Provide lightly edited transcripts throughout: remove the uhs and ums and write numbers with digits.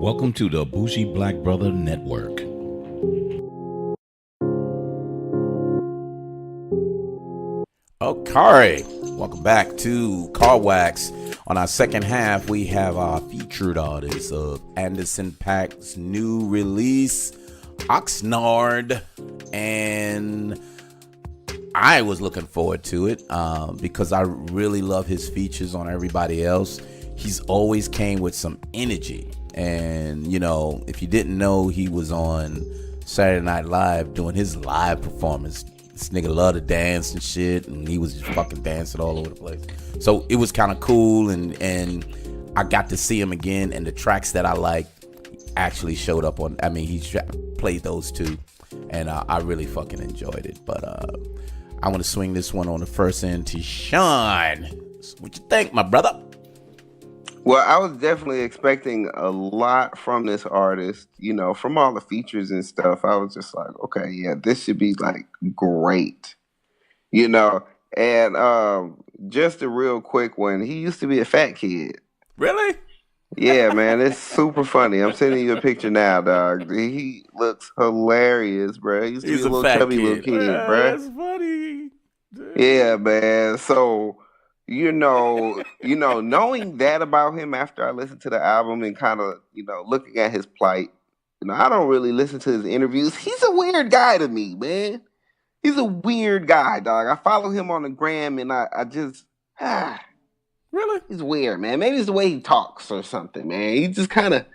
Welcome to the Bougie Black Brother Network. Okay, welcome back to Car Wax. On our second half, we have our featured artist of Anderson Paak's new release, Oxnard, and I was looking forward to it because I really love his features on everybody else. He's always came with some energy. And, you know, if you didn't know, he was on Saturday Night Live doing his live performance. This nigga loved to dance and shit, and he was just fucking dancing all over the place. So it was kind of cool, and I got to see him again, and the tracks that I liked actually showed up on. I mean, he played those too, and I really fucking enjoyed it. But I want to swing this one on the first end to Sean. What you think, my brother? Well, I was definitely expecting a lot from this artist, you know, from all the features and stuff. I was just like, okay, yeah, this should be like great, you know. And just a real quick one, he used to be a fat kid. Really? Yeah, man, it's super funny. I'm sending you a picture now, dog. He looks hilarious, bro. He used to be a little chubby little kid, bro. That's funny. Damn. Yeah, man. So, knowing that about him after I listened to the album and kind of, looking at his plight, I don't really listen to his interviews. He's a weird guy to me, man. He's a weird guy, dog. I follow him on the gram and I just, really? He's weird, man. Maybe it's the way he talks or something, man. He's just kind of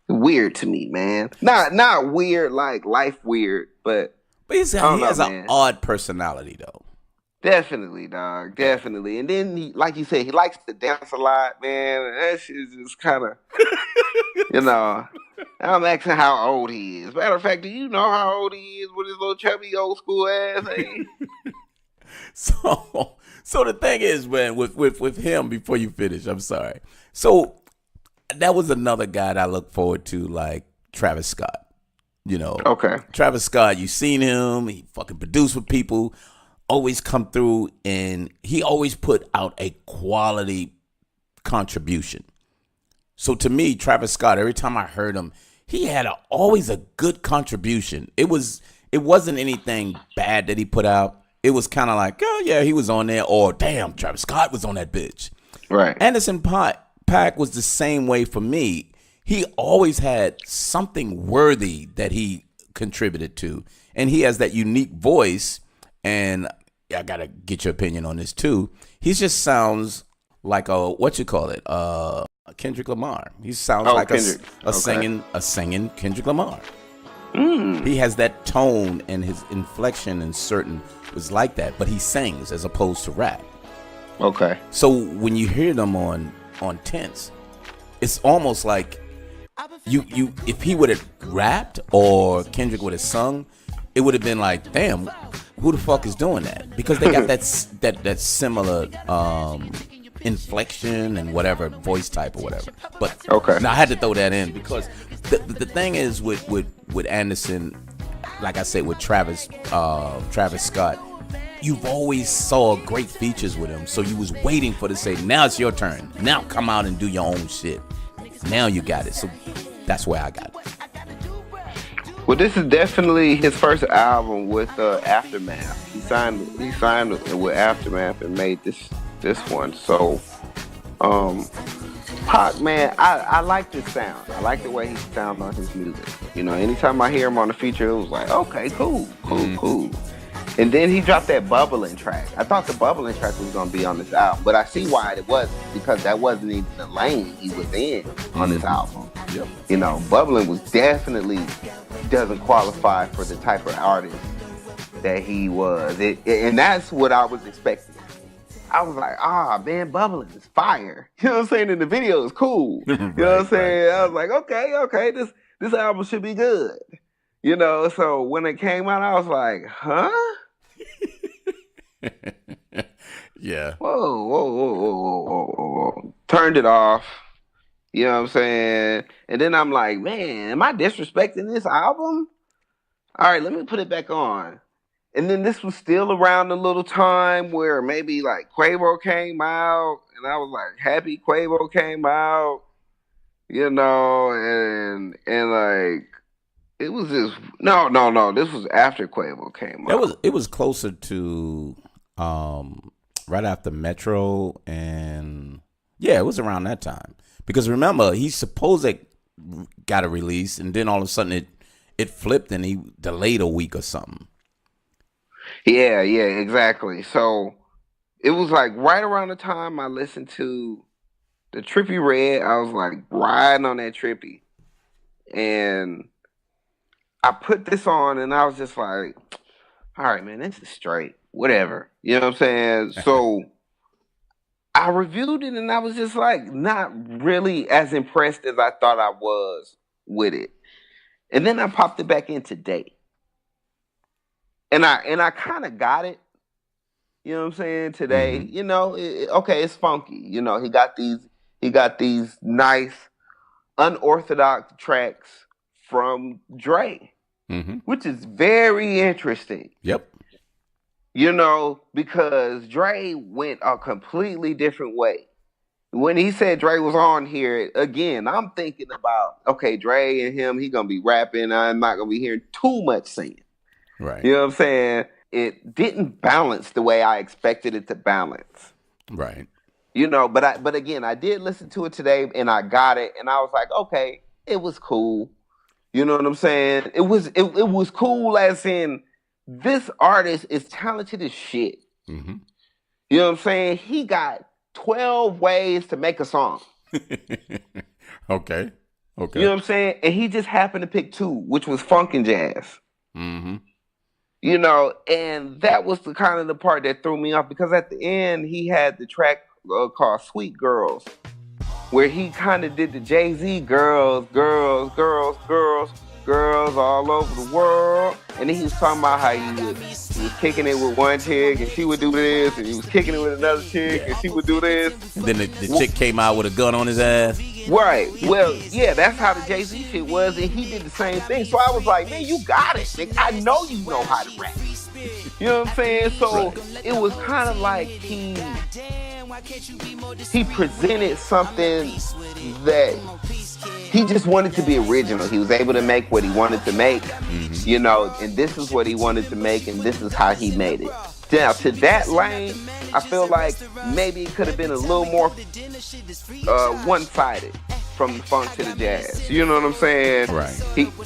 weird to me, man. Not weird like life weird, but he has an odd personality, though. Definitely, dog. Definitely. And then, like you said, he likes to dance a lot, man. That shit's just kind of, I'm asking how old he is. Matter of fact, do you know how old he is with his little chubby old school ass? Hey? So the thing is, man, with him, before you finish, I'm sorry. So that was another guy that I look forward to, like Travis Scott. Okay. Travis Scott, you seen him. He fucking produced with people. Always come through, and he always put out a quality contribution. So to me, Travis Scott, every time I heard him, he had always a good contribution. It wasn't anything bad that he put out. It was kind of like, oh yeah, he was on there, or damn, Travis Scott was on that bitch. Right. Anderson Paak was the same way for me. He always had something worthy that he contributed to, and he has that unique voice. And I gotta get your opinion on this too. He just sounds like a Kendrick Lamar. He sounds like a singing Kendrick Lamar. He has that tone, and his inflection and certain was like that, but he sings as opposed to rap. Okay. So when you hear them on Tense, it's almost like you if he would have rapped or Kendrick would have sung, it would have been like, damn, who the fuck is doing that? Because they got that similar inflection and whatever, voice type or whatever. But okay. Now I had to throw that in because the thing is with Anderson, like I said, with Travis Scott, you've always saw great features with him. So you was waiting for to say, now it's your turn. Now come out and do your own shit. Now you got it. So that's where I got it. Well, this is definitely his first album with Aftermath. He signed with Aftermath and made this one. So, Pac, man, I like this sound. I like the way he sounds on his music. Anytime I hear him on the feature, it was like, okay, cool. And then he dropped that Bubbling track. I thought the Bubbling track was going to be on this album, but I see why it wasn't, because that wasn't even the lane he was in on this album. Yep. Bubbling was definitely doesn't qualify for the type of artist that he was. And that's what I was expecting. I was like, man, Bubbling is fire. You know what I'm saying? And the video is cool. You know what I'm saying? I was like, okay, this album should be good. So when it came out, I was like, huh? Yeah. Whoa. Turned it off. You know what I'm saying? And then I'm like, man, am I disrespecting this album? All right, let me put it back on. And then this was still around a little time where maybe like Quavo came out, and I was like happy Quavo came out. you know, and like it was just no. This was after Quavo came out. It was closer to right after Metro, and yeah, it was around that time. Because remember, he supposed to got a release, and then all of a sudden it flipped and he delayed a week or something. Yeah, exactly. So it was like right around the time I listened to the Trippy Red. I was like riding on that Trippy, and I put this on, and I was just like, all right, man, this is straight. Whatever. You know what I'm saying? So I reviewed it, and I was just like not really as impressed as I thought I was with it. And then I popped it back in today. And I kind of got it. You know what I'm saying? Today, you know, okay, it's funky. You know, he got these nice unorthodox tracks from Dre, which is very interesting. Yep. You know, because Dre went a completely different way. When he said Dre was on here, again, I'm thinking about, okay, Dre and him, he gonna be rapping. I'm not gonna be hearing too much singing. Right. You know what I'm saying? It didn't balance the way I expected it to balance. Right. You know, but again, I did listen to it today and I got it, and I was like, okay, it was cool. You know what I'm saying? It was cool as in this artist is talented as shit. You know what I'm saying? He got 12 ways to make a song. Okay. You know what I'm saying? And he just happened to pick two, which was funk and jazz. You know, and that was the kind of the part that threw me off, because at the end he had the track called Sweet Girls, where he kind of did the Jay-Z girls all over the world. And then he was talking about how he was kicking it with one chick and she would do this, and he was kicking it with another chick and she would do this. And then the chick came out with a gun on his ass. Right. Well, yeah, that's how the Jay-Z shit was, and he did the same thing. So I was like, man, you got it. Like, I know you know how to rap. You know what I'm saying? So it was kind of like he presented something that he just wanted to be original. He was able to make what he wanted to make, you know, and this is what he wanted to make, and this is how he made it. Now, to that lane, I feel like maybe it could have been a little more one-sided from the funk to the jazz. You know what I'm saying? Right.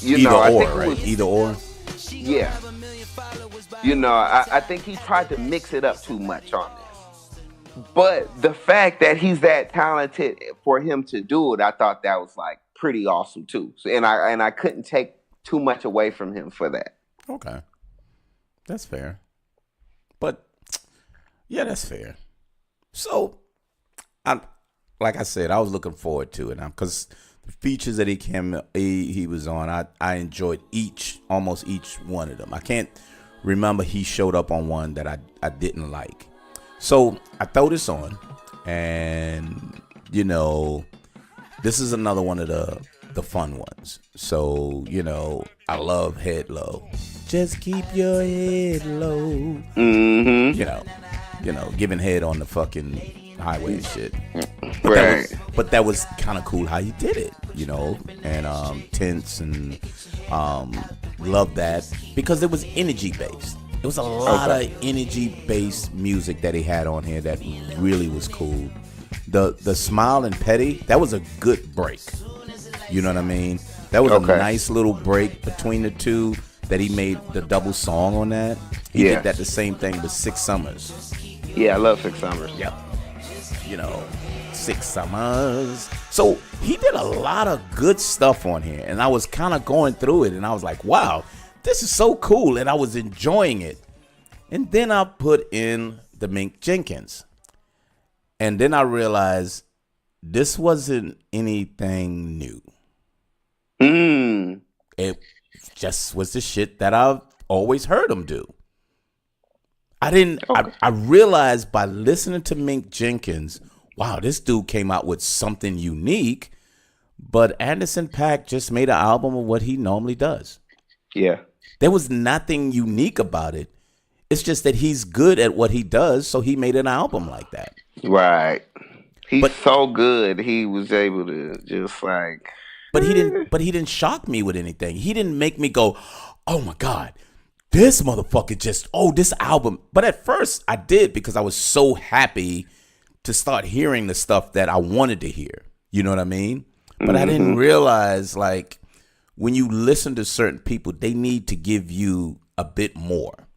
Either or. Yeah. You know, I think he tried to mix it up too much on this. But the fact that he's that talented for him to do it, I thought that was like pretty awesome too. So, and I couldn't take too much away from him for that. Okay. That's fair. But yeah, that's fair. So, like I said, I was looking forward to it because the features that he was on, I enjoyed almost each one of them. I can't remember he showed up on one that I didn't like. So I throw this on, and you know, this is another one of the fun ones. So, you know, I love Head Low. Just keep your head low. You know, giving head on the fucking highway and shit. But that was kind of cool how he did it, you know, and Tense, and love that because it was energy based. It was a lot of energy based music that he had on here that really was cool. The Smile and Petty, that was a good break. You know what I mean? That was a nice little break between the two that he made the double song on that. He did that the same thing with 6 Summers. Yeah, I love 6 Summers. Yep. You know, 6 Summers. So he did a lot of good stuff on here, and I was kind of going through it, and I was like, wow, this is so cool, and I was enjoying it. And then I put in the Mink Jenkins, and then I realized this wasn't anything new. It just was the shit that I've always heard him do. I realized by listening to Mink Jenkins, wow, this dude came out with something unique, but Anderson Paak just made an album of what he normally does. Yeah. There was nothing unique about it. It's just that he's good at what he does, so he made an album like that. Right. He's But so good. He was able to just like. but he didn't eh. but he didn't shock me with anything. He didn't make me go, "Oh my god, this motherfucker just this album." But at first I did because I was so happy to start hearing the stuff that I wanted to hear. You know what I mean? But I didn't realize, like, when you listen to certain people, they need to give you a bit more.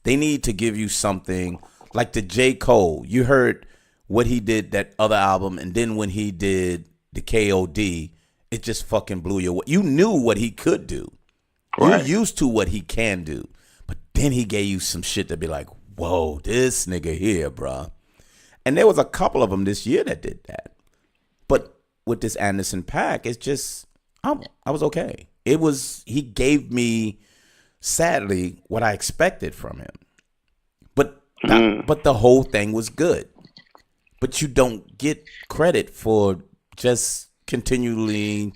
They need to give you something like the J. Cole. You heard what he did that other album, and then when he did the KOD, it just fucking blew you away. You knew what he could do. Right. You're used to what he can do. But then he gave you some shit to be like, whoa, this nigga here, bruh. And there was a couple of them this year that did that. But with this Anderson Paak, it's just, I was okay. He gave me, sadly, what I expected from him. But the whole thing was good. But you don't get credit for just continually,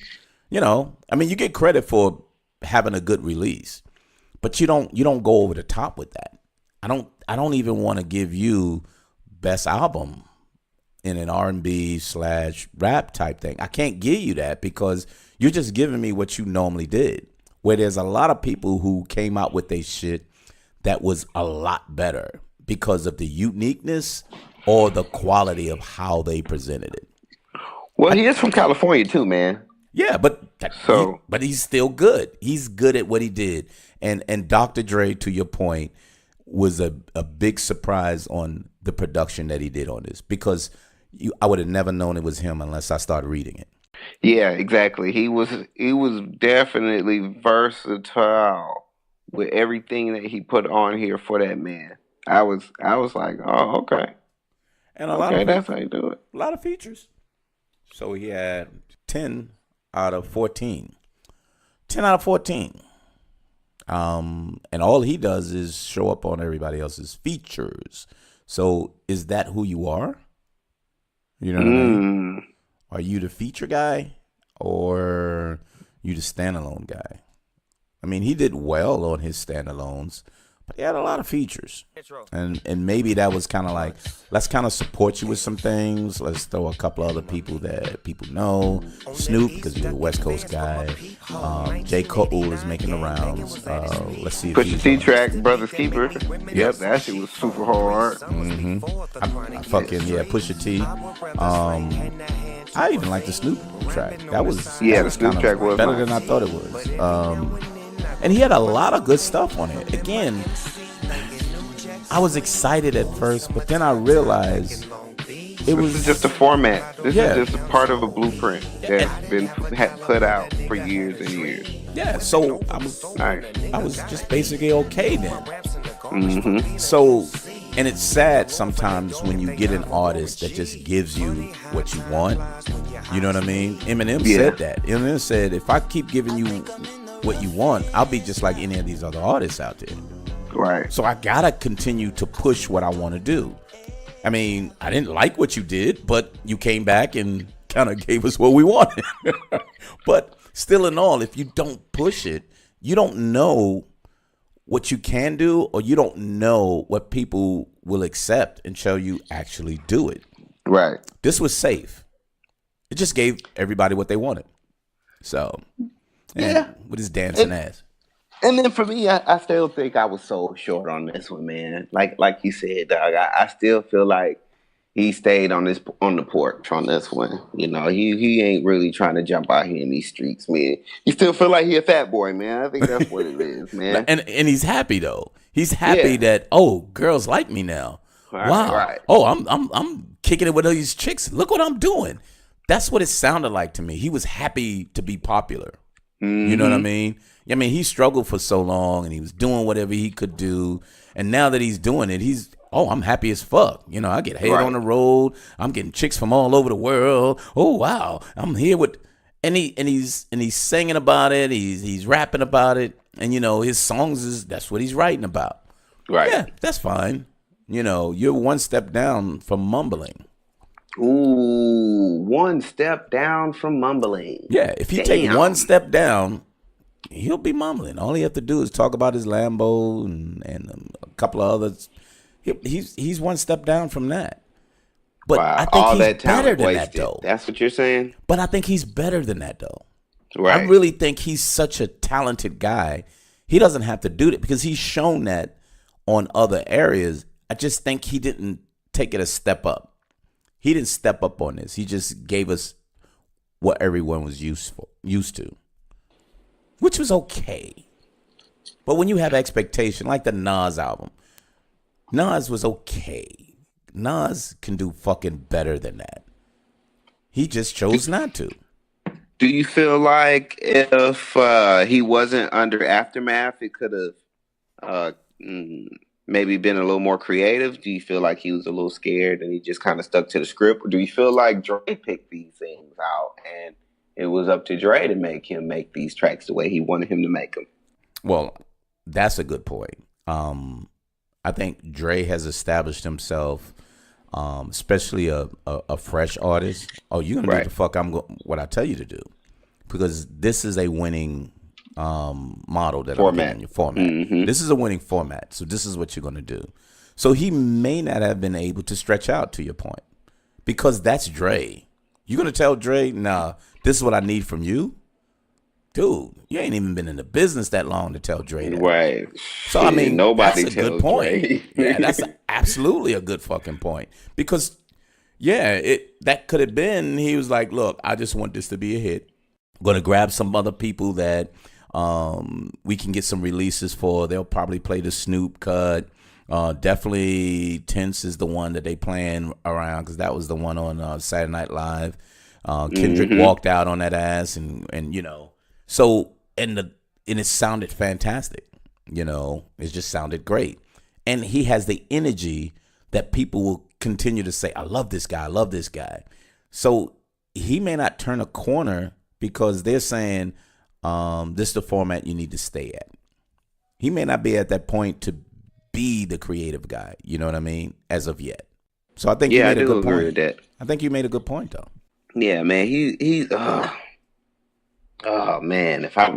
you get credit for having a good release. But you don't go over the top with that. I don't even want to give you best album in an R&B/rap type thing. I can't give you that because you're just giving me what you normally did. Where there's a lot of people who came out with their shit that was a lot better because of the uniqueness or the quality of how they presented it. Well, he is from California too, man. Yeah, but he's still good. He's good at what he did. And Dr. Dre, to your point, was a big surprise on the production that he did on this because I would have never known it was him unless I started reading it. Yeah, exactly. He was definitely versatile with everything that he put on here for that man. I was like, oh, okay. And that's how you do it. A lot of features. So he had 10 out of 14. 10 out of 14. And all he does is show up on everybody else's features. So is that who you are? You know what I mean? Are you the feature guy or you the standalone guy? I mean, he did well on his standalones, but he had a lot of features. And maybe that was kind of like, let's kind of support you with some things. Let's throw a couple other people that people know. Snoop, because he's a West Coast guy. J. Cole is making the rounds. Let's see. Push the T-Track, Brothers Keeper. Yep, that shit was super hard. I fucking, Push the T. I even like the Snoop track. The Snoop track was better than I thought it was. And he had a lot of good stuff on it. Again, I was excited at first, but then I realized this is just a format. This is just a part of a blueprint that's been put out for years and years. Yeah, so I was just basically okay then. So, and it's sad sometimes when you get an artist that just gives you what you want. You know what I mean? Eminem said that. Eminem said, if I keep giving you what you want, I'll be just like any of these other artists out there. Right. So I gotta continue to push what I want to do. I mean, I didn't like what you did, but you came back and kind of gave us what we wanted. But still in all, if you don't push it, you don't know what you can do, or you don't know what people will accept until you actually do it. Right. This was safe. It just gave everybody what they wanted. So, with his dancing ass. And then for me, I still think I was so short on this one, man. Like you said, dog, I still feel like he stayed on the porch on this one. You know, he ain't really trying to jump out here in these streets, man. You still feel like he a fat boy, man. I think that's what it is, man. And he's happy though. He's happy that girls like me now. Right, wow. Right. Oh, I'm kicking it with all these chicks. Look what I'm doing. That's what it sounded like to me. He was happy to be popular. You know what I mean? I mean, he struggled for so long and he was doing whatever he could do. And now that he's doing it, I'm happy as fuck. You know, I get hate on the road. I'm getting chicks from all over the world. Oh, wow. I'm here with, and he's singing about it. He's rapping about it. And, you know, his songs that's what he's writing about. Right. Yeah, that's fine. You know, you're one step down from mumbling. Ooh, one step down from mumbling. Yeah, if you take one step down, he'll be mumbling. All he have to do is talk about his Lambo and a couple of others. He's one step down from that. But I Wow, think all he's that better talent than that, wasted. though. That's what you're saying, But I think he's better than that, though. right? I really think he's such a talented guy. He doesn't have to do that because he's shown that on other areas. I just think he didn't take it a step up. He didn't step up on this. He just gave us what everyone was used to, which was okay. But when you have expectation, like the Nas album, Nas was okay. Nas can do fucking better than that. He just chose not to. Do you feel like if he wasn't under Aftermath, it could have maybe been a little more creative? Do you feel like he was a little scared and he just kind of stuck to the script? Or do you feel like Dre picked these things out and it was up to Dre to make him make these tracks the way he wanted him to make them? Well, that's a good point. I think Dre has established himself, especially a fresh artist. Oh, you're gonna do what I tell you to do, because this is a winning model that I'm giving you. Format. Mm-hmm. This is a winning format, so this is what you're gonna do. So he may not have been able to stretch out, to your point, because that's Dre. You're gonna tell Dre, nah, this is what I need from you. Dude, you ain't even been in the business that long to tell Dre that. Right. So, I mean, nobody that's a good point. Dre. Yeah, that's absolutely a good fucking point. Because, yeah, that could have been, he was like, look, I just want this to be a hit. I'm going to grab some other people that we can get some releases for. They'll probably play the Snoop cut. Definitely Tense is the one that they playing around, because that was the one on Saturday Night Live. Kendrick walked out on that ass and you know. So, and it sounded fantastic, you know, it just sounded great. And he has the energy that people will continue to say, I love this guy, I love this guy. So he may not turn a corner because they're saying, this is the format you need to stay at. He may not be at that point to be the creative guy, you know what I mean, as of yet. So I think you made a good point. With that. I think you made a good point, though. Yeah, man, he's... Oh man, I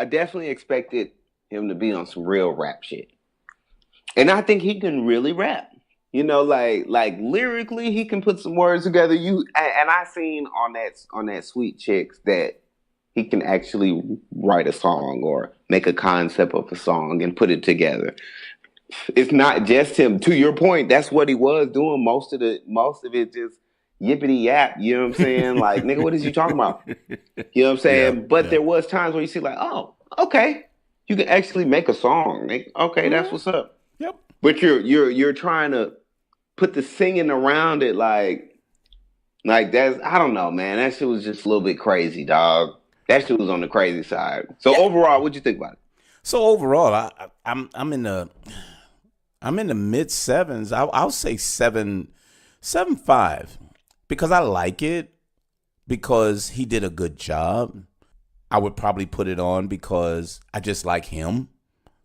definitely expected him to be on some real rap shit, and I think he can really rap. You know, like lyrically, he can put some words together. I seen on that Sweet Chicks that he can actually write a song or make a concept of a song and put it together. It's not just him. To your point, that's what he was doing. Most of it just yippity yap, you know what I'm saying? Like, nigga, what is you talking about? You know what I'm saying? Yeah, but there was times where you see like, oh, okay, you can actually make a song. Okay, that's what's up. Yep. But you're trying to put the singing around it like that's, I don't know, man. That shit was just a little bit crazy, dog. That shit was on the crazy side. So overall, what'd you think about it? So overall, I'm in the mid sevens. I'll say 7.5. Because I like it, because he did a good job. I would probably put it on because I just like him.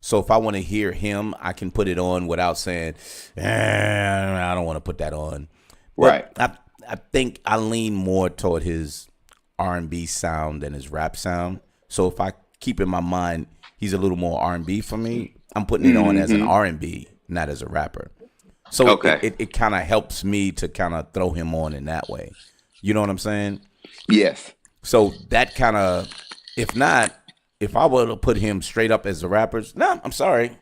So if I want to hear him, I can put it on without saying, I don't want to put that on. Right. But I think I lean more toward his R&B sound than his rap sound. So if I keep in my mind he's a little more R&B for me, I'm putting it on as an R&B, not as a rapper. So it kind of helps me to kind of throw him on in that way. You know what I'm saying? Yes. So that kind of, if I were to put him straight up as the rappers, I'm sorry.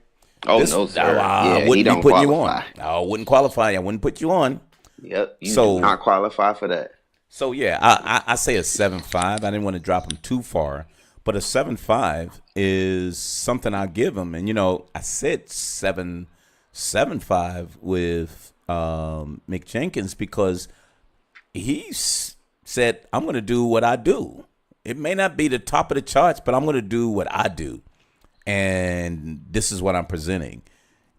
Oh, no, sir. I wouldn't be putting you on. I wouldn't qualify. I wouldn't put you on. Yep. You do not qualify for that. So, yeah, I say a 7.5. I didn't want to drop him too far. But a 7.5 is something I give him. And, you know, I said 7.5 with Mick Jenkins because he said, I'm going to do what I do. It may not be the top of the charts, but I'm going to do what I do. And this is what I'm presenting.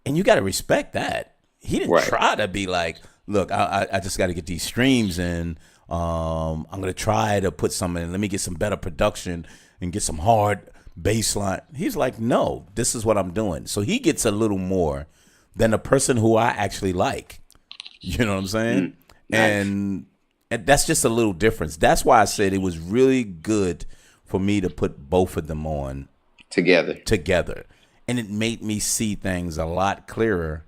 And you got to respect that. He didn't try to be like, look, I just got to get these streams and I'm going to try to put some in. Let me get some better production and get some hard bass line. He's like, no, this is what I'm doing. So he gets a little more than the person who I actually like. You know what I'm saying? Nice. And that's just a little difference. That's why I said it was really good for me to put both of them on together. And it made me see things a lot clearer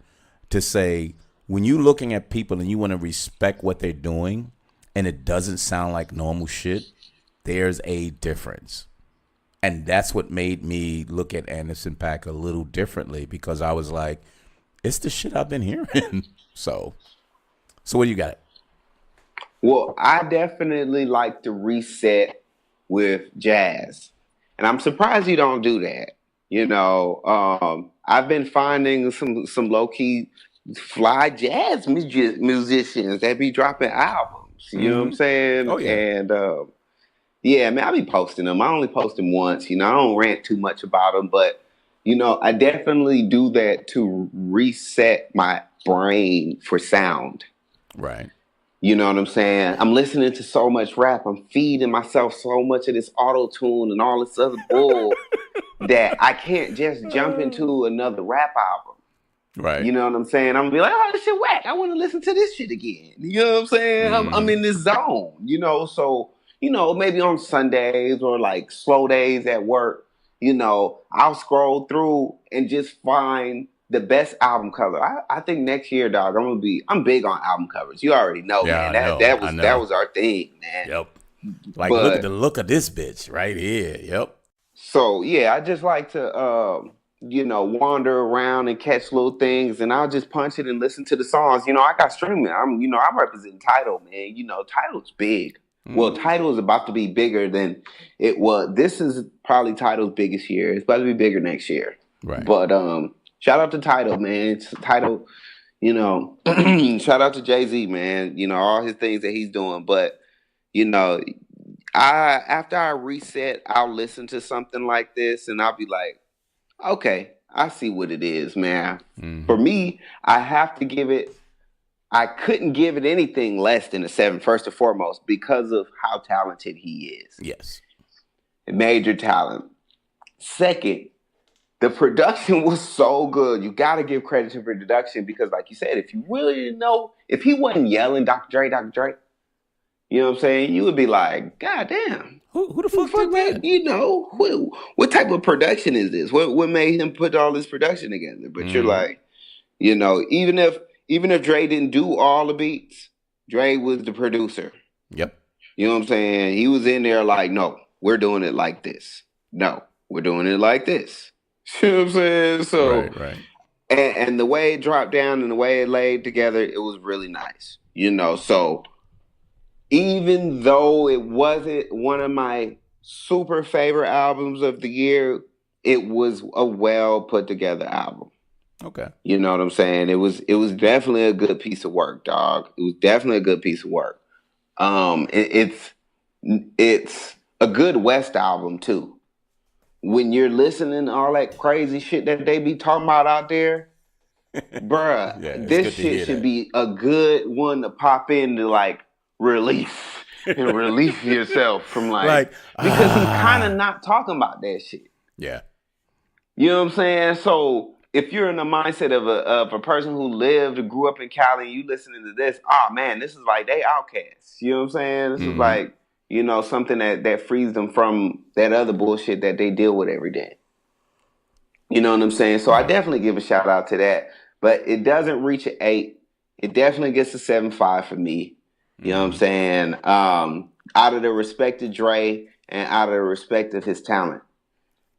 to say, when you looking at people and you want to respect what they're doing and it doesn't sound like normal shit, there's a difference. And that's what made me look at Anderson Paak a little differently, because I was like, it's the shit I've been hearing. So what do you got? Well, I definitely like to reset with jazz. And I'm surprised you don't do that. I've been finding some low-key fly jazz musicians that be dropping albums. You know what I'm saying? Oh, yeah. And yeah, man, I be posting them. I only post them once. I don't rant too much about them, but I definitely do that to reset my brain for sound. Right. You know what I'm saying? I'm listening to so much rap. I'm feeding myself so much of this auto-tune and all this other bull that I can't just jump into another rap album. Right. You know what I'm saying? I'm gonna be like, oh, this shit whack. I want to listen to this shit again. You know what I'm saying? I'm in this zone. So maybe on Sundays or like slow days at work, I'll scroll through and just find the best album cover. I think next year, dog, I'm big on album covers. You already know, man. That was our thing, man. Yep. Like, look at the look of this bitch right here. Yep. So yeah, I just like to wander around and catch little things, and I'll just punch it and listen to the songs. I got streaming. I'm representing Tidal, man. Tidal's big. Well, Tidal is about to be bigger than it was. This is probably Tidal's biggest year. It's about to be bigger next year. Right. But shout out to Tidal, man. It's Tidal, shout out to Jay-Z, man. All his things that he's doing. But, after I reset, I'll listen to something like this and I'll be like, okay, I see what it is, man. For me, I couldn't give it anything less than a 7, first and foremost, because of how talented he is. Yes. Major talent. Second, the production was so good. You got to give credit to production because, like you said, if you really didn't know, if he wasn't yelling Dr. Dre, Dr. Dre, you know what I'm saying? You would be like, God damn. Who the fuck did that? What type of production is this? What made him put all this production together? But you're like, even if Dre didn't do all the beats, Dre was the producer. Yep. You know what I'm saying? He was in there like, no, we're doing it like this. No, we're doing it like this. You know what I'm saying? So, right. And the way it dropped down and the way it laid together, it was really nice. So even though it wasn't one of my super favorite albums of the year, it was a well put together album. Okay. You know what I'm saying? It was definitely a good piece of work, dog. It was definitely a good piece of work. It's a good West album too. When you're listening to all that crazy shit that they be talking about out there, bruh, this shit should be a good one to pop into like release and release yourself from like because he's kind of not talking about that shit. Yeah. You know what I'm saying? So if you're in the mindset of a person who lived and grew up in Cali and you listening to this, oh man, this is like they outcasts. You know what I'm saying? This is like, something that frees them from that other bullshit that they deal with every day. You know what I'm saying? So I definitely give a shout out to that. But it doesn't reach an 8. It definitely gets a 7.5 for me. You know what I'm saying? Out of the respect of Dre and out of the respect of his talent.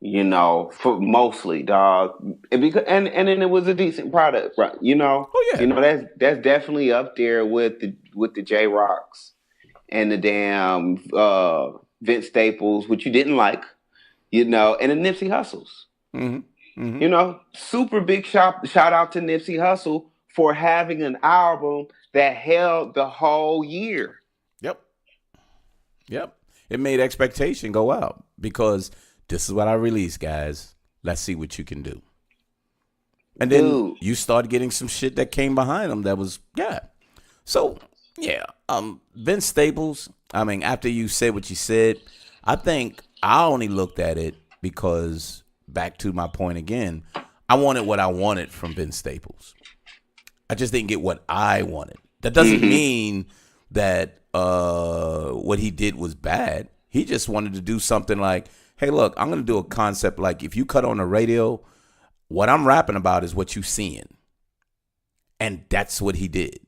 For mostly, dog. And then it was a decent product, right? Oh yeah. That's definitely up there with the J Rocks and the damn Vince Staples, which you didn't like, and the Nipsey Hussles. Super big shout out to Nipsey Hussle for having an album that held the whole year. Yep. It made expectation go out because this is what I released, guys. Let's see what you can do. And then you start getting some shit that came behind them that was, So, Vince Staples, after you said what you said, I think I only looked at it because, back to my point again, I wanted what I wanted from Vince Staples. I just didn't get what I wanted. That doesn't mean that what he did was bad. He just wanted to do something like, hey, look, I'm going to do a concept like if you cut on the radio, what I'm rapping about is what you seeing. And that's what he did.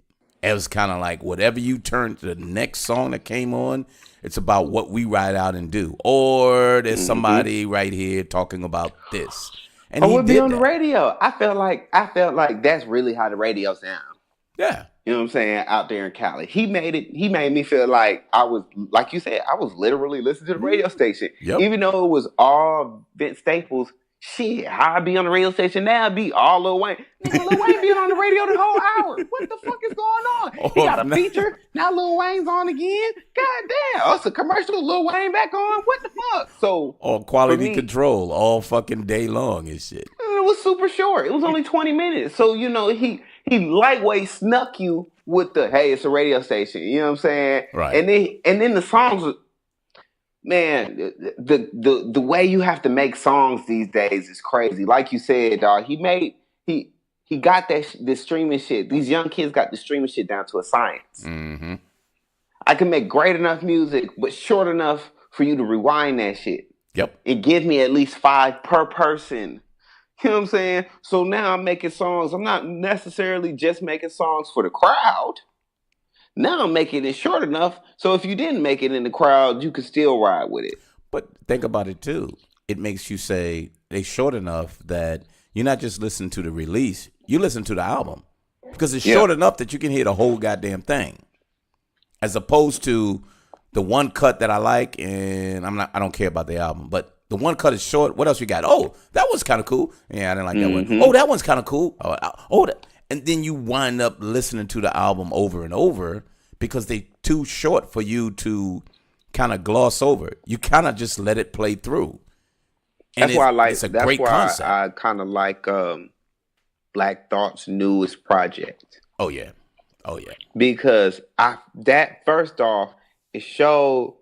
It was kind of like whatever you turn to the next song that came on, it's about what we ride out and do. Or there's somebody right here talking about this. And he would be did on that. the radio. I felt like that's really how the radio sounds. Yeah. You know what I'm saying? Out there in Cali. He made me feel like I was, like you said, I was literally listening to the radio station. Yep. Even though it was all Vince Staples, shit, how I be on the radio station now, I be all Lil Wayne. Nigga, Lil Wayne been on the radio the whole hour. What the fuck is going on? He got a feature. Now Lil Wayne's on again. God damn. Oh, it's a commercial. Lil Wayne back on. What the fuck? So all quality control all fucking day long and shit. It was super short. It was only 20 minutes. So, you know, he lightweight snuck you with the, hey, it's a radio station. You know what I'm saying? Right. And then the songs, man, the way you have to make songs these days is crazy. Like you said, dog, he got this streaming shit. These young kids got the streaming shit down to a science. Mm-hmm. I can make great enough music, but short enough for you to rewind that shit. Yep. And give me at least 5 per person. You know what I'm saying? So now I'm making songs. I'm not necessarily just making songs for the crowd. Now I'm making it short enough so if you didn't make it in the crowd, you could still ride with it. But think about it too. It makes you say they short enough that you're not just listening to the release, you listen to the album. Because it's short enough that you can hear the whole goddamn thing. As opposed to the one cut that I like, and I don't care about the album, but the one cut is short. What else you got? Oh, that one's kind of cool. Yeah, I didn't like that one. Oh, that one's kind of cool. And then you wind up listening to the album over and over because they're too short for you to kind of gloss over. You kind of just let it play through. And that's why I like. It's a that's great why concept. I kind of like Black Thought's newest project. Oh yeah. Because that first off, it showed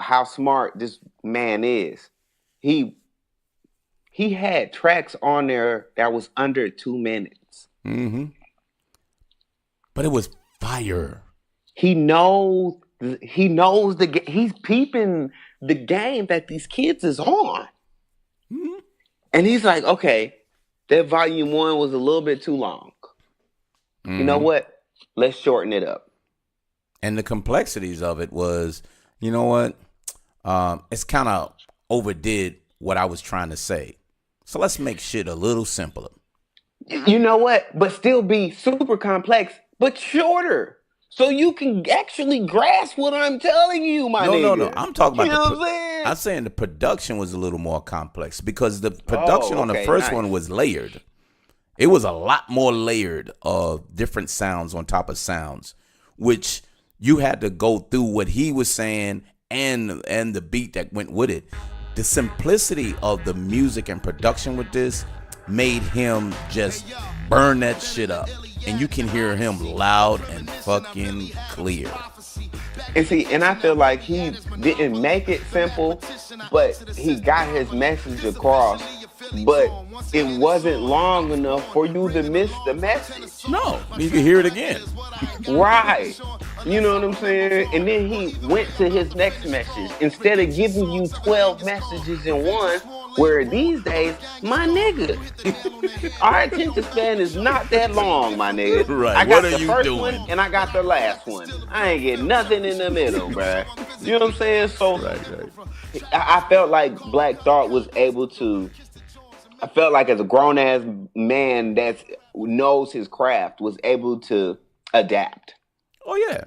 how smart this man is. He had tracks on there that was under 2 minutes. Mm-hmm. But it was fire. He knows he's peeping the game that these kids is on. Mm-hmm. And he's like, okay, that volume 1 was a little bit too long. Mm-hmm. You know what? Let's shorten it up. And the complexities of it was, you know what? It's kind of overdid what I was trying to say. So let's make shit a little simpler. You know what? But still be super complex, but shorter. So you can actually grasp what I'm telling you, my nigga. No. I'm talking about what I'm saying? I'm saying the production was a little more complex because the production on the first one was layered. It was a lot more layered of different sounds on top of sounds, which you had to go through what he was saying and the beat that went with it. The simplicity of the music and production with this made him just burn that shit up. And you can hear him loud and fucking clear. And see, and I feel like he didn't make it simple, but he got his message across. But it wasn't long enough for you to miss the message. No, you can hear it again. Right. You know what I'm saying? And then he went to his next message. Instead of giving you 12 messages in one, where these days, my nigga, our attention span is not that long, my nigga. Right. I got What are the you first doing? one and I got the last one. I ain't get nothing in the middle, bruh. You know what I'm saying? So Right. I felt like Black Thought was able to. I felt like as a grown ass man that knows his craft was able to adapt. Oh yeah,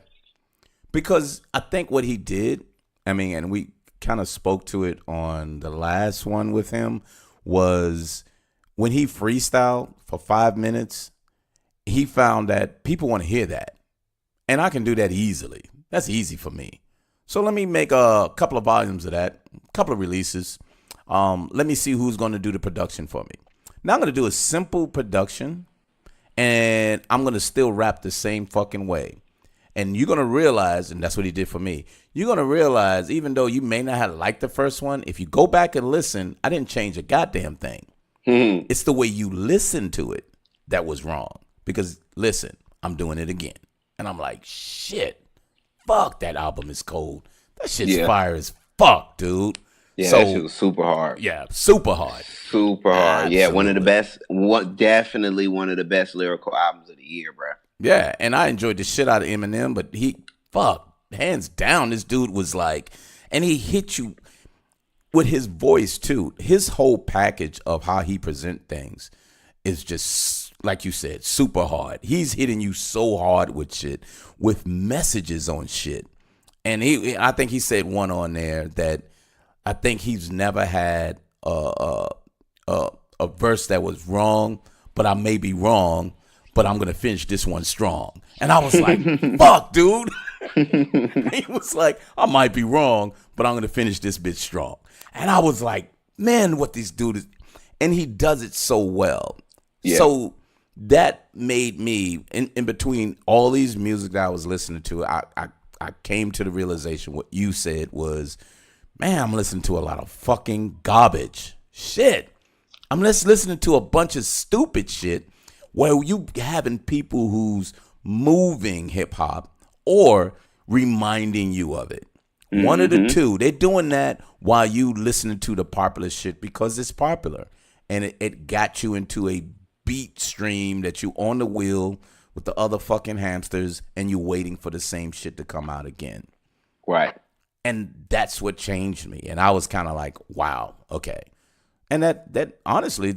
because I think what he did, I mean, and we kind of spoke to it on the last one with him, was when he freestyled for 5 minutes, he found that people want to hear that, and I can do that easily. That's easy for me. So let me make a couple of volumes of that, a couple of releases. Let me see who's going to do the production for me. Now I'm going to do a simple production, and I'm going to still rap the same fucking way. And you're going to realize, and that's what he did for me, you're going to realize, even though you may not have liked the first one, if you go back and listen, I didn't change a goddamn thing. Mm-hmm. It's the way you listen to it that was wrong. Because, listen, I'm doing it again. And I'm like, shit, fuck, that album is cold. That shit's fire as fuck, dude. Yeah, that shit So was super hard. yeah, super hard. Super hard. Yeah, one of the Absolutely. best. Definitely one of the best lyrical albums of the year, bro. Yeah, and I enjoyed the shit out of Eminem, but hands down, this dude was like, and he hit you with his voice too. His whole package of how he present things is just like you said, super hard. He's hitting you so hard with shit, with messages on shit. And I think he said one on there that I think he's never had a verse that was wrong, but I may be wrong, but I'm gonna finish this one strong. And I was like, fuck, dude. He was like, I might be wrong, but I'm gonna finish this bitch strong. And I was like, man, what this dude is, and he does it so well. Yeah. So that made me, in between all these music that I was listening to, I came to the realization what you said was, man, I'm listening to a lot of fucking garbage shit. I'm just listening to a bunch of stupid shit where you having people who's moving hip hop or reminding you of it. One of the two. They're doing that while you listening to the popular shit because it's popular. And it got you into a beat stream that you on the wheel with the other fucking hamsters and you waiting for the same shit to come out again. Right. And that's what changed me. And I was kind of like, wow, okay. And that honestly,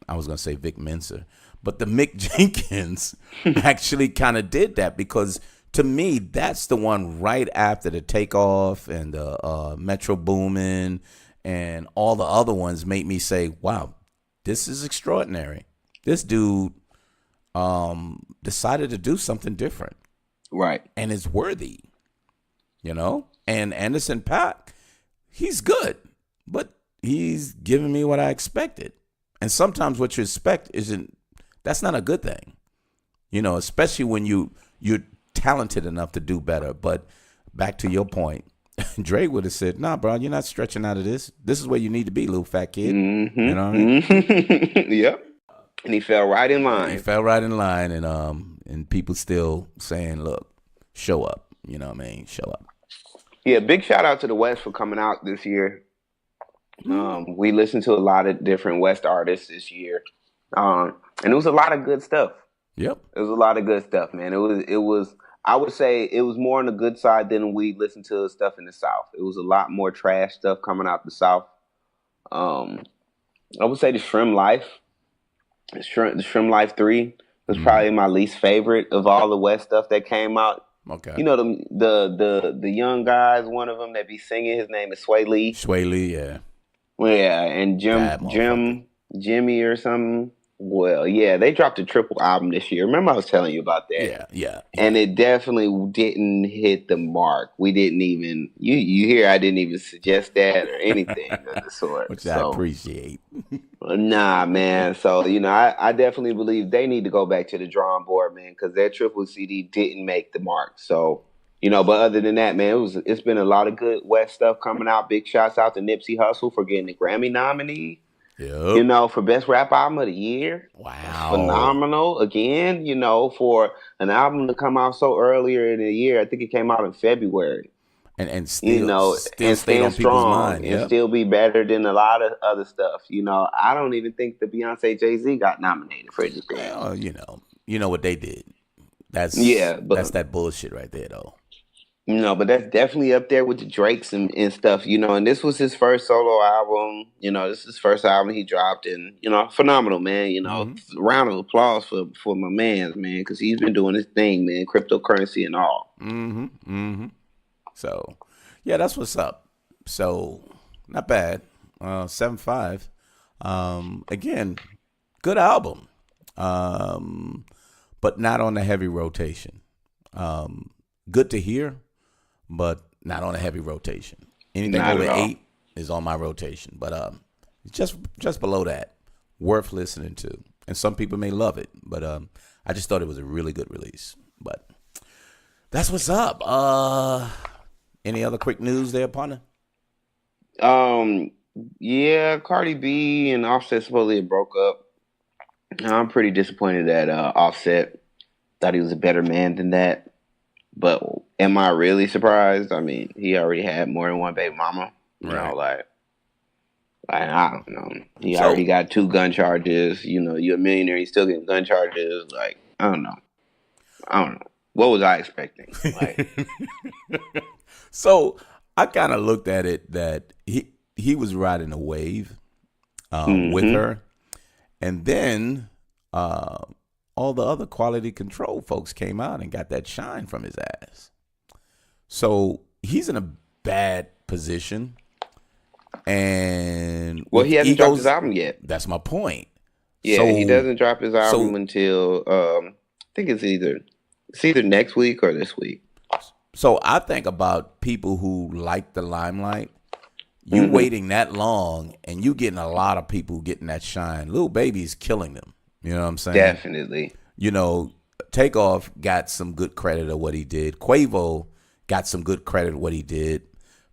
I was gonna say Vic Mensa, but the Mick Jenkins actually kind of did that because to me, that's the one right after the Takeoff and the Metro Boomin and all the other ones made me say, wow, this is extraordinary. This dude decided to do something different. Right. And is worthy, you know? And Anderson Paak, he's good, but he's giving me what I expected. And sometimes what you expect that's not a good thing, you know, especially when you're talented enough to do better. But back to your point, Dre would have said, nah, bro, you're not stretching out of this. This is where you need to be, little fat kid. You know what I mean? Yep. And he fell right in line. He fell right in line, and people still saying, look, show up. You know what I mean? Show up. Yeah, big shout out to the West for coming out this year. We listened to a lot of different West artists this year. And it was a lot of good stuff. Yep. It was a lot of good stuff, man. It was I would say it was more on the good side than we listened to stuff in the South. It was a lot more trash stuff coming out the South. I would say the Shrimp Life. The Shrimp Life 3 was probably my least favorite of all the West stuff that came out. Okay. You know the young guys, one of them that be singing, his name is Sway Lee. Sway Lee, yeah. Well, yeah, and Jimmy or something. Well, yeah, they dropped a triple album this year. Remember I was telling you about that? Yeah. And it definitely didn't hit the mark. We didn't even you hear I didn't even suggest that or anything of the sort. Which I appreciate. Nah, man. So, you know, I definitely believe they need to go back to the drawing board, man, because their triple CD didn't make the mark. So, you know, but other than that, man, it's been a lot of good West stuff coming out. Big shouts out to Nipsey Hussle for getting the Grammy nominee. Yep. You know, for Best Rap Album of the Year. Wow. Phenomenal. Again, you know, for an album to come out so earlier in the year, I think it came out in February. And still, you know, still and stay on people's mind. And still be better than a lot of other stuff. You know, I don't even think the Beyonce Jay-Z got nominated for anything. Well, you know what they did. That's that bullshit right there, though. You know, but that's definitely up there with the Drakes and stuff, you know, and this was his first solo album. You know, this is his first album he dropped, and, you know, phenomenal, man. You know, round of applause for my man, because he's been doing his thing, man, cryptocurrency and all. So, yeah, that's what's up. So, not bad. 7.5. Again, good album, but not on the heavy rotation. Good to hear, but not on a heavy rotation. Anything over 8 is on my rotation, but just below that, worth listening to. And some people may love it, but I just thought it was a really good release. But that's what's up. Any other quick news there, partner? Yeah, Cardi B and Offset supposedly broke up. I'm pretty disappointed that Offset thought he was a better man than that. But am I really surprised? I mean, he already had more than one baby mama. You Right. know, like I don't know. He So already got 2 gun charges. You know, you're a millionaire. He's still getting gun charges. Like I don't know. I don't know. What was I expecting? Like, so I kind of looked at it that he was riding a wave with mm-hmm. her, and then all the other quality control folks came out and got that shine from his ass. So he's in a bad position, and Well, with he hasn't dropped his egos, album yet. that's my point. Yeah, he So doesn't drop his album so until I think it's either next week or this week. so I think about people who like the limelight. You Mm-hmm. waiting that long, and you getting a lot of people getting that shine. Lil Baby's killing them. You know what I'm saying? Definitely. You know, Takeoff got some good credit of what he did. Quavo got some good credit of what he did.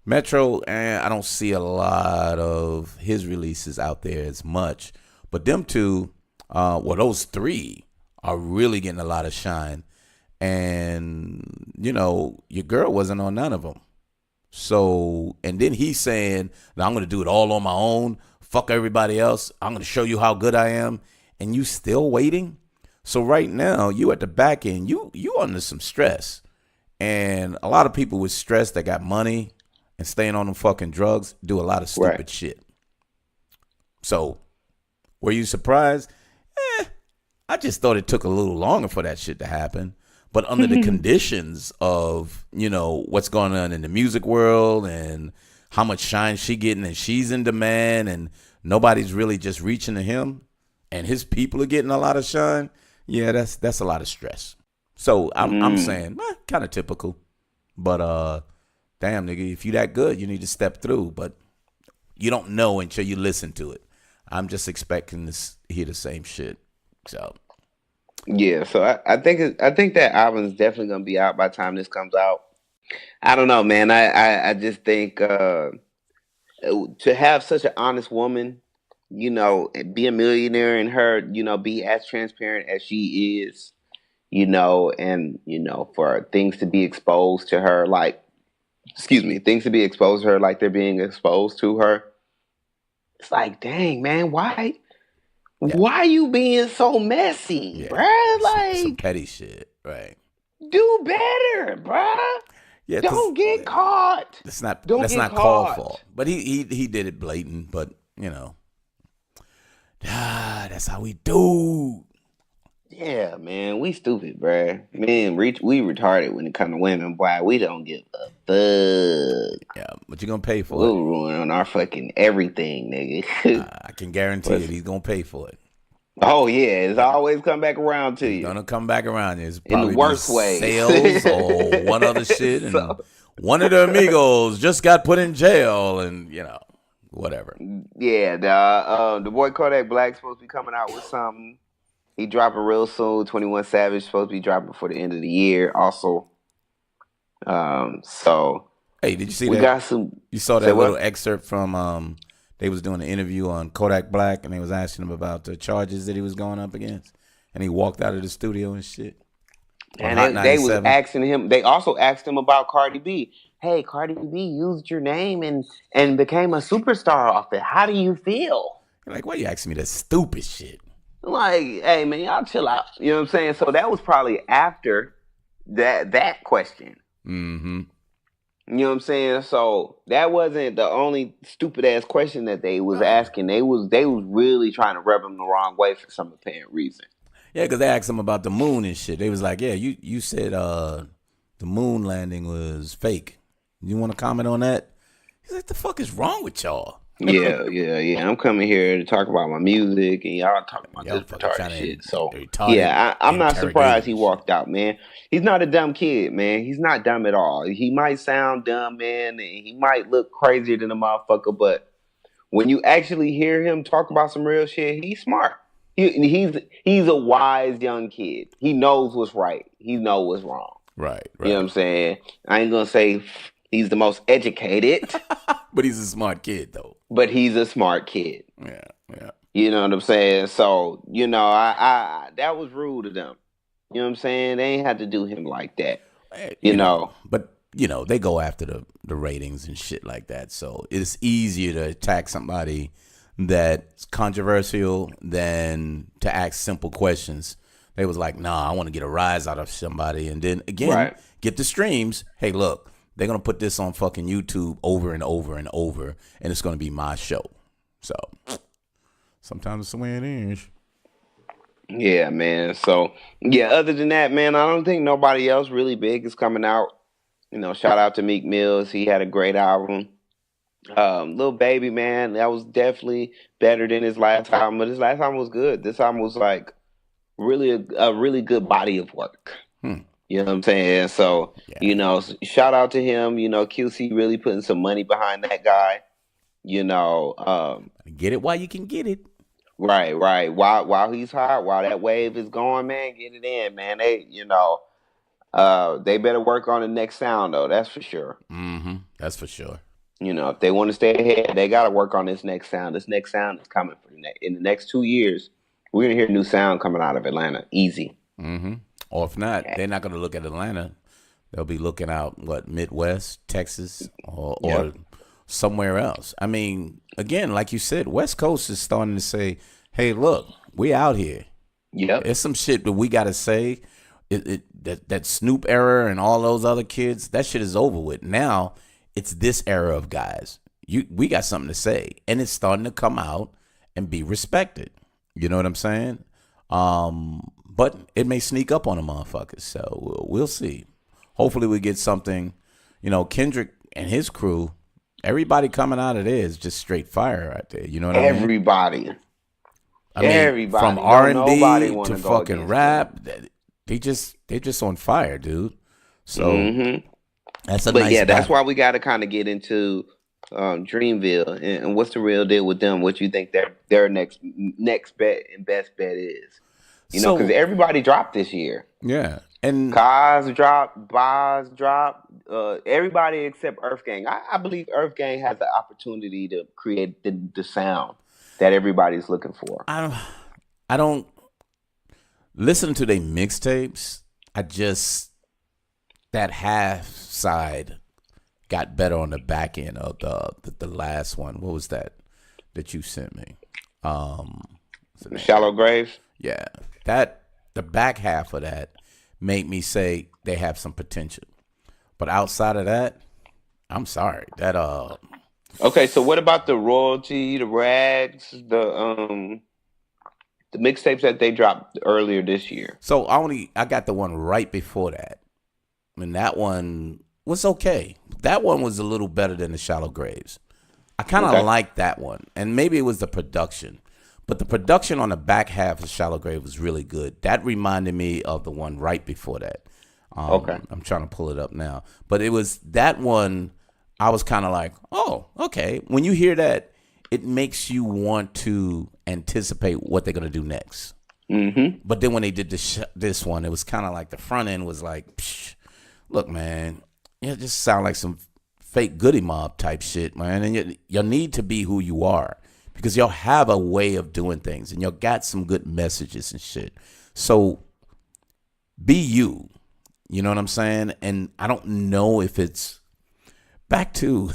Metro, I don't see a lot of his releases out there as much. But them two, those three are really getting a lot of shine. And, you know, your girl wasn't on none of them. So, and then he's saying, "Now I'm going to do it all on my own. Fuck everybody else. I'm going to show you how good I am." And you still waiting? So right now, you at the back end, you under some stress. And a lot of people with stress that got money and staying on them fucking drugs do a lot of stupid Right. shit. So, were you surprised? I just thought it took a little longer for that shit to happen. But under the conditions of, you know, what's going on in the music world and how much shine she getting, and she's in demand and nobody's really just reaching to him, and his people are getting a lot of shine, yeah, that's a lot of stress. So I'm saying, kind of typical. But damn nigga, if you that good, you need to step through. But you don't know until you listen to it. I'm just expecting to hear the same shit. So Yeah, so I think that album is definitely gonna be out by the time this comes out. I don't know, man. I just think to have such an honest woman, you know, be a millionaire and her, you know, be as transparent as she is, you know, and you know, for things to be exposed to her, like, excuse me, things to be exposed to her like they're being exposed to her. It's like, dang, man, yeah, why you being so messy, yeah, bruh? some Like, petty shit, right? do better, bruh. Yeah, because Don't get caught. Don't that's get not called for. caught. But he did it blatant. But you know, that's how we do. Yeah, man, we stupid, bruh. Man, we retarded when it comes to women, boy. We don't give a fuck. Yeah, but you're gonna pay for it. We'll ruin our fucking everything, nigga. I can guarantee it. He's gonna pay for it. Oh yeah, it's always come back around to He's you gonna come back around. It's in the probably be worst way. sales or one other shit, and So, one of the amigos just got put in jail, and you know, whatever. yeah, the boy Kodak Black's supposed to be coming out with something. He dropping real soon. 21 Savage supposed to be dropping before the end of the year. Also, so Hey, did you see we that? got some. You saw Say that what? little excerpt from they was doing an interview on Kodak Black, and they was asking him about the charges that he was going up against, and he walked out of the studio and shit. On Hot And they was 97. asking him. They also asked him about Cardi B. Hey, Cardi B used your name and became a superstar off it. How do you feel? Like, why you asking me that stupid shit? Like, hey man, y'all chill out. You know what I'm saying? So that was probably after that question. Mm-hmm. You know what I'm saying? So that wasn't the only stupid ass question that they was asking. They was really trying to rub him the wrong way for some apparent reason. Yeah, because they asked him about the moon and shit. They was like, yeah, you said the moon landing was fake. You want to comment on that? He's like, the fuck is wrong with y'all? Yeah. I'm coming here to talk about my music, and y'all talking about Y'all this fucking retarded trying to shit. So retarded I'm not surprised he interrogation. walked out, man. He's not a dumb kid, man. He's not dumb at all. He might sound dumb, man, and he might look crazier than a motherfucker, but when you actually hear him talk about some real shit, he's smart. He's a wise young kid. He knows what's right. He knows what's wrong. Right. You know what I'm saying? I ain't gonna say he's the most educated, But he's a smart kid, though. but he's a smart kid. Yeah. You know what I'm saying? So, you know, I that was rude of them. You know what I'm saying? They ain't had to do him like that. Hey, You know. But they go after the ratings and shit like that. So it's easier to attack somebody that's controversial than to ask simple questions. They was like, nah, I want to get a rise out of somebody. And then again, get the streams. Hey, look, they're going to put this on fucking YouTube over and over and over, and it's going to be my show. So sometimes it's the way it is. Yeah, man. So, yeah, other than that, man, I don't think nobody else really big is coming out. Shout out to Meek Mills. He had a great album. Lil Baby, man, that was definitely better than his last album, but his last album was good. This album was like really a really good body of work. You know what I'm saying? So, shout out to him. QC really putting some money behind that guy. Get it while you can get it. Right. While he's hot, while that wave is going, man, get it in, man. They better work on the next sound though. That's for sure. That's for sure. If they want to stay ahead, they got to work on this next sound. This next sound is coming in the next 2 years. We're gonna hear new sound coming out of Atlanta, easy. Or if not, they're not gonna look at Atlanta. They'll be looking out Midwest, Texas, or somewhere else. I mean, again, like you said, West Coast is starting to say, "Hey, look, we out here. There's some shit that we gotta say." That Snoop era and all those other kids, that shit is over with. Now it's this era of guys. We got something to say, and it's starting to come out and be respected. You know what I'm saying? But it may sneak up on the motherfuckers. So we'll see. Hopefully we get something. Kendrick and his crew, everybody coming out of there is just straight fire right there. You know what I mean? Everybody. From R&B to fucking rap, they just on fire, dude. So that's a nice. But yeah, that's why we got to kind of get into Dreamville and what's the real deal with them? What you think their next bet and best bet is? Because everybody dropped this year. Yeah, and Kaz dropped, Boz dropped. Everybody except Earth Gang. I believe Earth Gang has the opportunity to create the sound that everybody's looking for. I don't listen to their mixtapes. That half side got better on the back end of the last one. What was that you sent me? Shallow Graves. Yeah, the back half of that made me say they have some potential. But outside of that, I'm sorry. Okay, so what about the royalty, the rags, the mixtapes that they dropped earlier this year? So I got the one right before that. And that one was okay. That one was a little better than the Shallow Graves. I kind of liked that one. And maybe it was the production. But the production on the back half of Shallow Grave was really good. That reminded me of the one right before that. I'm trying to pull it up now. But it was that one, I was kind of like, oh, okay. When you hear that, it makes you want to anticipate what they're going to do next. But then when they did this one, it was kind of like the front end was like, psh, look, man, it just sound like some fake Goody Mob type shit, man. And you need to be who you are. Because y'all have a way of doing things and y'all got some good messages and shit. So be you. You know what I'm saying? And I don't know if it's back to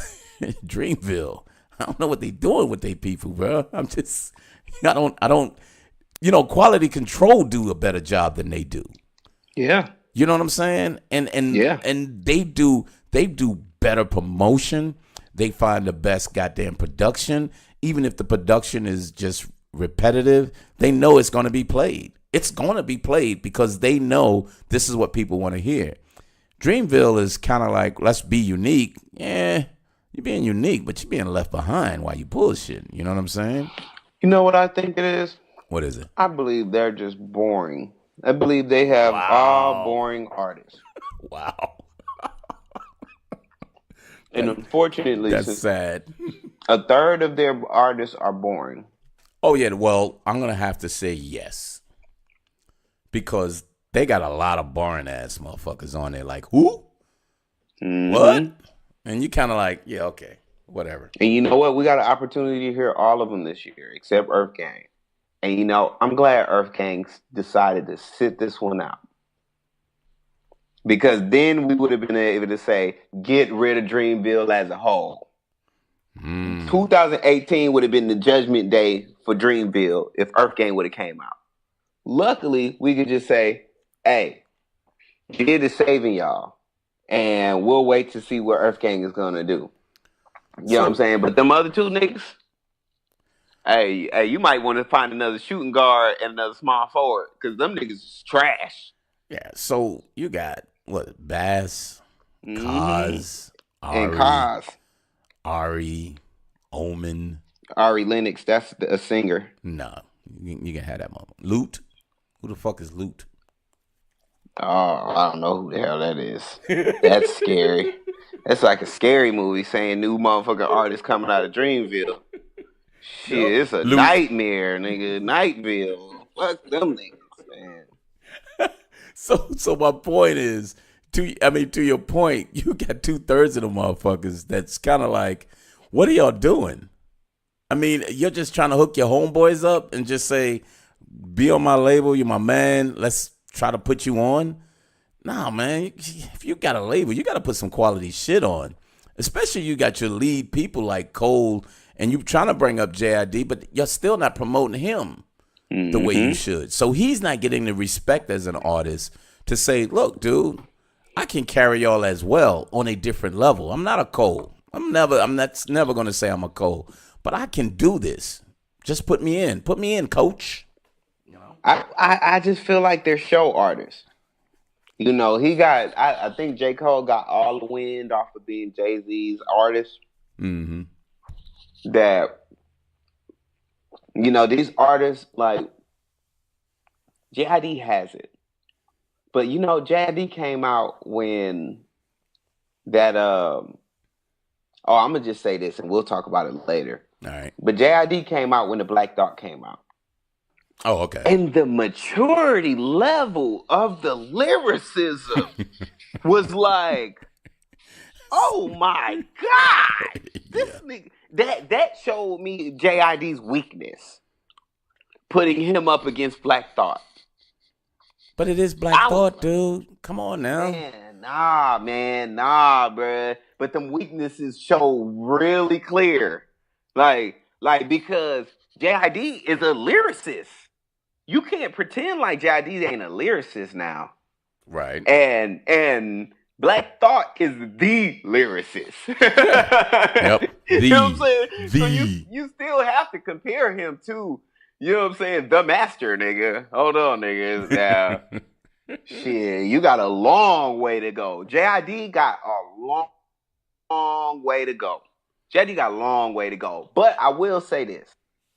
Dreamville. I don't know what they doing with their people, bro. I don't, Quality Control do a better job than they do. Yeah. You know what I'm saying? And they do better promotion. They find the best goddamn production. Even if the production is just repetitive, they know it's going to be played. It's going to be played because they know this is what people want to hear. Dreamville is kind of like, let's be unique. Yeah, you're being unique, but you're being left behind while you bullshit. You know what I'm saying? You know what I think it is? What is it? I believe they're just boring. I believe they have all boring artists. Wow. And unfortunately, that's sad. A third of their artists are boring. Oh, yeah. Well, I'm going to have to say yes. Because they got a lot of boring ass motherfuckers on there. Like, who? What? And you kind of like, yeah, okay, whatever. And you know what? We got an opportunity to hear all of them this year, except Earth Gang. And, I'm glad Earth Gang decided to sit this one out. Because then we would have been able to say, get rid of Dreamville as a whole. 2018 would have been the judgment day for Dreamville if Earth Gang would have came out. Luckily, we could just say, hey, Jid is saving y'all. And we'll wait to see what Earth Gang is going to do. You know what I'm saying? But them other two niggas, hey, you might want to find another shooting guard and another small forward because them niggas is trash. Yeah, so you got, what, Bass, Kaz, and Kaz. Ari, Omen. Ari Lennox, that's a singer. Nah, you can have that moment. Loot. Who the fuck is Loot? Oh, I don't know who the hell that is. That's scary. That's like a scary movie saying new motherfucking artists coming out of Dreamville. Shit, it's a nightmare, nigga. Nightville. Fuck them niggas, man. So my point is, to your point, you got 2/3 of the motherfuckers that's kind of like, what are y'all doing? I mean, you're just trying to hook your homeboys up and just say, be on my label, you're my man, let's try to put you on. Nah, man, if you got a label, you got to put some quality shit on. Especially you got your lead people like Cole, and you trying to bring up JID, but you're still not promoting him the way you should. So he's not getting the respect as an artist to say, look, dude, I can carry y'all as well on a different level. I'm not a Cole. I'm never going to say I'm a Cole, but I can do this. Just put me in. Put me in, coach. You know? I just feel like they're show artists. You know, I think J. Cole got all the wind off of being Jay-Z's artist. That, you know, these artists, like, JID has it. But, you know, JID came out when that, I'm going to just say this and we'll talk about it later. All right. But JID came out when the Black Thought came out. Oh, okay. And the maturity level of the lyricism was like, oh my God. This nigga, that showed me JID's weakness. Putting him up against Black Thought. But it is Black Thought, dude. Come on now. Man, nah, bruh. But them weaknesses show really clear. Like because JID is a lyricist. You can't pretend like JID ain't a lyricist now. Right. And Black Thought is the lyricist. Yep. You know what I'm saying? So you still have to compare him to, you know what I'm saying, the master, nigga. Hold on, nigga. Now, shit, you got a long way to go. JID got a long way to go. JID got a long way to go. But I will say this.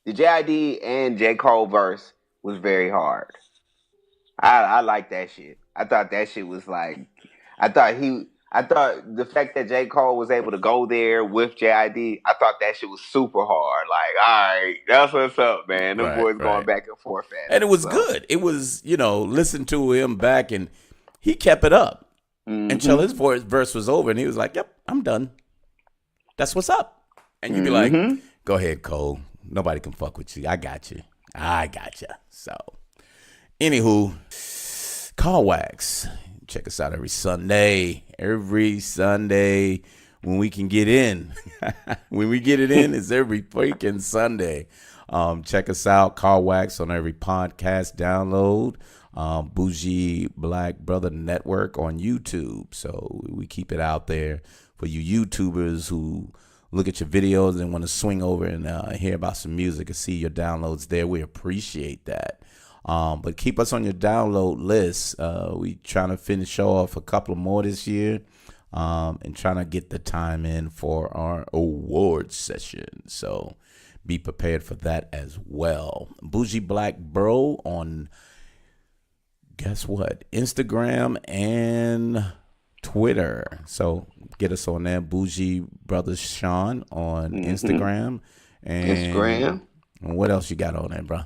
The JID and J. Cole verse was very hard. I like that shit. I thought that shit was like, I thought the fact that J. Cole was able to go there with JID, I thought that shit was super hard. Like, all right, that's what's up, man. Them boys going back and forth at it. And it was good. It was, you know, listen to him back and he kept it up until his verse was over and he was like, yep, I'm done. That's what's up. And you'd be like, go ahead, Cole. Nobody can fuck with you. I got you. So, anywho, Car Wax. Check us out every Sunday. When we can get in. When we get it in, it's every freaking Sunday. Check us out, Car Wax, on every podcast download. Bougie Black Brother Network on YouTube. So we keep it out there for you YouTubers who look at your videos and want to swing over and hear about some music and see your downloads there. We appreciate that. But keep us on your download list. We trying to finish off a couple more this year and trying to get the time in for our awards session. So be prepared for that as well. Bougie Black Bro on, guess what? Instagram and Twitter. So get us on there. Bougie Brothers Sean on Instagram. And what else you got on there, bro?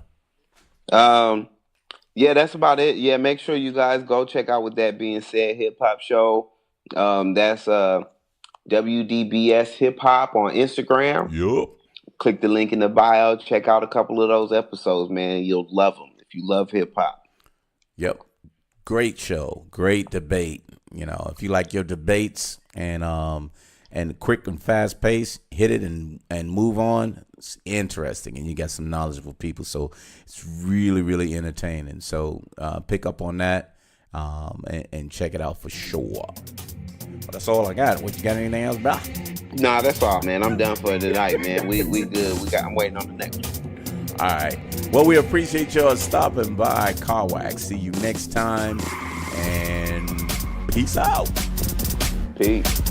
Yeah, that's about it. Yeah, make sure you guys go check out With That Being Said Hip Hop Show. That's WDBS Hip Hop on Instagram. Yup. Click the link in the bio. Check out a couple of those episodes, man. You'll love them if you love hip hop. Yep. Great show. Great debate. You know, if you like your debates and quick and fast pace, hit it and move on. It's interesting, and you got some knowledgeable people, so it's really, really entertaining. So pick up on that and check it out for sure. But that's all I got. What, you got anything else, bro? Nah, that's all, man. I'm done for tonight, man. We good. I'm waiting on the next one. All right. Well, we appreciate y'all stopping by Car Wax. See you next time, and peace out. Peace.